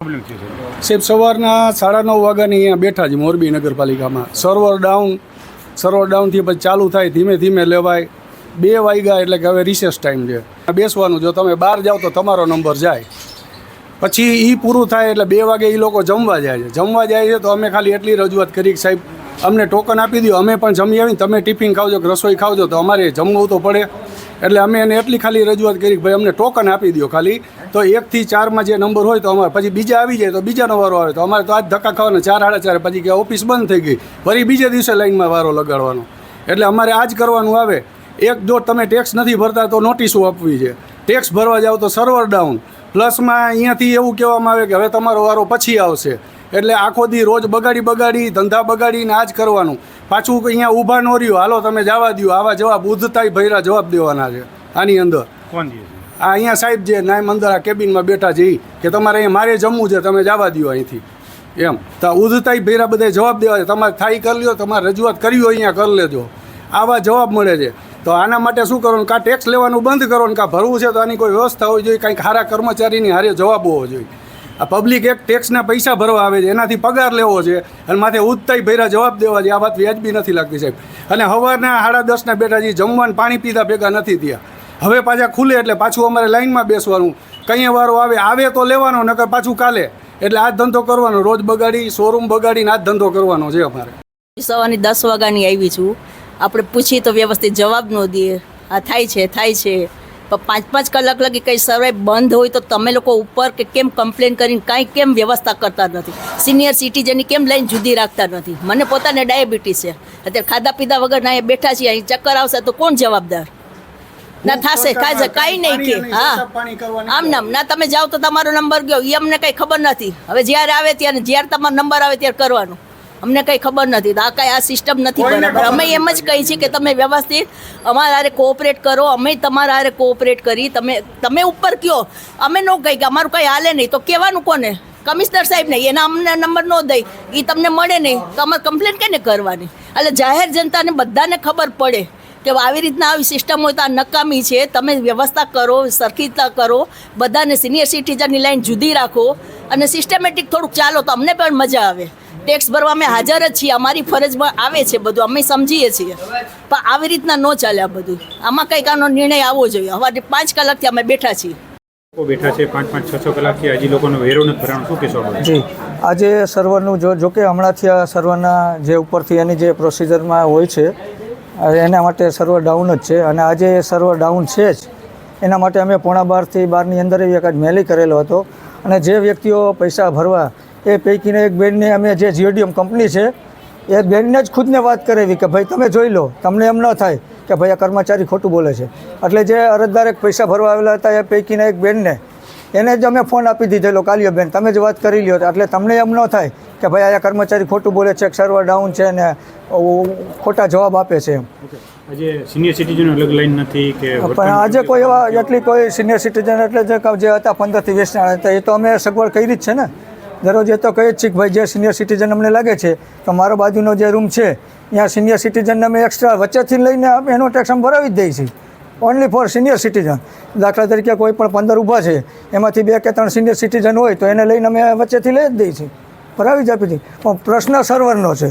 સાહેબ સવારના 9:30 વાગ્યાની અહીંયા બેઠા છે મોરબી નગરપાલિકામાં. સર્વર ડાઉનથી પછી ચાલુ થાય, ધીમે ધીમે લેવાય. 2 વાગ્યા એટલે કે હવે રિસેસ ટાઈમ છે, બેસવાનું. જો તમે બહાર જાઓ તો તમારો નંબર જાય. પછી એ પૂરું થાય એટલે 2 વાગે એ લોકો જમવા જાય છે. તો અમે ખાલી એટલી રજૂઆત કરી કે સાહેબ અમને ટોકન આપી દો, અમે પણ જમી આવીને તમે ટિફિન ખાવજો કે રસોઈ ખાવજો તો અમારે જમવું તો પડે. એટલે અમે એને એટલી ખાલી રજૂઆત કરી કે ભાઈ અમને ટોકન આપી દો ખાલી. તો 1 થી 4માં જે નંબર હોય તો અમારે પછી બીજા આવી જાય તો બીજાનો વારો આવે. તો અમારે તો આજ ધક્કા ખાવાના 4 સાડા 4 પછી કે ઓફિસ બંધ થઈ ગઈ, ફરી બીજે દિવસે લાઈનમાં વારો લગાડવાનો. એટલે અમારે આ જ કરવાનું આવે. જો તમે ટેક્સ નથી ભરતા તો નોટિસો આપવી છે. ટેક્સ ભરવા જાઓ તો સર્વર ડાઉન. પ્લસમાં અહીંયાથી એવું કહેવામાં આવે કે હવે તમારો વારો પછી આવશે. એટલે આખો દી રોજ બગાડી ધંધા બગાડીને આ જ કરવાનું. પાછું અહીંયા ઊભા ન રહ્યો, હાલો તમે જવા દો. આવા જવાબ ઉધતાય ભૈરા જવાબ દેવાના છે આની અંદર. કોણ આ અહીંયા સાહેબ જે નામ અંદર આ કેબિનમાં બેઠા છે કે તમારે અહીંયા મારે જમવું છે, તમે જવા દો અહીંથી. એમ તો ઉધતાય ભૈરા બધા જવાબ દેવા છે. તમારે થાય કરી લ્યો, તમારે રજૂઆત કરવી હોય અહીંયા કરી લેજો. આવા જવાબ મળે છે. તો આના માટે શું કરવાનું? કાં ટેક્સ લેવાનું બંધ કરો ને કાં ભરવું છે તો આની કોઈ વ્યવસ્થા હોવી જોઈએ. કંઈક સારા કર્મચારીની હારે જવાબ હોવો જોઈએ. આ પબ્લિક એક ટેક્સના પૈસા ભરવા આવે છે, એનાથી પગાર લેવો છે અને માથે ઉધતાય ભૈરા જવાબ દેવા છે. આ વાત વ્યાજબી નથી લાગતી સાહેબ. અને સવારના 9:30 બેઠા છે, જમવાનું પાણી પીધા ભેગા નથી થયા. હવે પાછા ખુલે એટલે પાછું અમારે લાઈનમાં બેસવાનું. કંઈ વારો આવે તો લેવાનો, નકર પાછું કાલે. એટલે આ ધંધો કરવાનો, રોજ બગાડી શોરૂમ બગાડીને આ જ ધંધો કરવાનો છે અમારે. સવારની 10 વાગ્યાની આવી છું. આપણે પૂછીએ તો વ્યવસ્થિત જવાબ ન દે. આ થાય છે પણ 5-5 કલાક લગી કંઈ સર્વે બંધ હોય તો તમે લોકો ઉપર કે કેમ કમ્પ્લેન કરીને કાંઈ કેમ વ્યવસ્થા કરતા નથી? સિનિયર સિટીઝનની કેમ લાઈન જુદી રાખતા નથી? મને પોતાને ડાયાબિટીસ છે, અત્યારે ખાધા પીધા વગર ના બેઠા છીએ, અહીં ચક્કર આવશે તો કોણ જવાબદાર? ના થશે કાંઈ નહીં કે હા આમ નામ ના તમે જાઓ તો તમારો નંબર ગયો એ અમને કંઈ ખબર નથી. હવે જ્યારે આવે ત્યારે જ્યારે તમારો નંબર આવે ત્યારે કરવાનું, અમને કંઈ ખબર નથી. આ કાંઈ આ સિસ્ટમ નથી બરાબર. અમે એમ જ કહીએ છીએ કે તમે વ્યવસ્થિત અમારા હારે કોઓપરેટ કરો. અમે તમારા હારે કોઓપરેટ કરી. તમે ઉપર કયો, અમે ન કહી કે અમારું કંઈ હાલે નહીં તો કહેવાનું કોને? કમિશનર સાહેબને. એના અમને નંબર ન દઈ એ તમને મળે નહીં તો અમારે કમ્પ્લેન કેને કરવાની? એટલે જાહેર જનતાને બધાને ખબર પડે કે આવી રીતના આવી સિસ્ટમ હોય તો આ નકામી છે. તમે વ્યવસ્થા કરો, સરખી રીતના કરો, બધાને સિનિયર સિટીઝનની લાઈન જુદી રાખો અને સિસ્ટમેટિક થોડુંક ચાલો તો અમને પણ મજા આવે. ટેક્સ ભરવા અમે હાજર જ છીએ, અમારી ફરજમાં આવે છે બધું, અમે સમજીએ છીએ. પણ આવી રીતના ન ચાલે આ બધું. આમાં કંઈક આનો નિર્ણય આવવો જોઈએ. હવે 5 કલાકથી અમે બેઠા છીએ. બેઠા છે 5-5, 6-6 કલાકથી. હજી લોકોનો વેરો નથી ભરાણો. શું કહેશો? જી, આજે સર્વરનું જો કે હમણાંથી આ સર્વરના જે ઉપરથી એની જે પ્રોસિજરમાં હોય છે એના માટે સર્વર ડાઉન જ છે. અને આજે સર્વર ડાઉન છે જ એના માટે અમે 11:15 થી 12ની અંદર એક જ મેલી કરેલો હતો. અને જે વ્યક્તિઓ પૈસા ભરવા એ પૈકીને એક બેનને અમે જે જીઓડીએમ કંપની છે એ બેનને જ ખુદને વાત કરેવી કે ભાઈ તમે જોઈ લો, તમને એમ ન થાય કે ભાઈ આ કર્મચારી ખોટું બોલે છે. એટલે જે અરજદારે પૈસા ભરવા આવેલા હતા એ પૈકીના એક બેનને એને જ અમે ફોન આપી દીધેલો, કાલિયાબેન તમે જ વાત કરી લ્યો. એટલે તમને એમ ન થાય કે ભાઈ આ કર્મચારી ખોટું બોલે છે, સર્વર ડાઉન છે ને ખોટા જવાબ આપે છે એમ. આજે સિનિયર સિટીઝન અલગ લાઈન નથી કે પણ આજે કોઈ એવા એટલી કોઈ સિનિયર સિટીઝન એટલે જે હતા 15 થી 20 હતા એ તો અમે સગવડ કરી જ છે ને. દરરોજ એ તો કહીએ જ છીએ કે ભાઈ જે સિનિયર સિટીઝન અમને લાગે છે તો મારો બાજુનો જે રૂમ છે ત્યાં સિનિયર સિટીઝનને અમે એક્સ્ટ્રા વચ્ચેથી લઈને એનો ટેક્સ અમે ભરાવી જ દઈએ છીએ. Only for senior citizen. દાખલા તરીકે કોઈ પણ 15 ઊભા છે એમાંથી 2 કે 3 સિનિયર સિટીઝન હોય તો એને લઈને અમે વચ્ચેથી લઈ જ દઈએ છીએ, ભરાવી જ આપી દઈએ. પણ પ્રશ્ન સર્વરનો છે.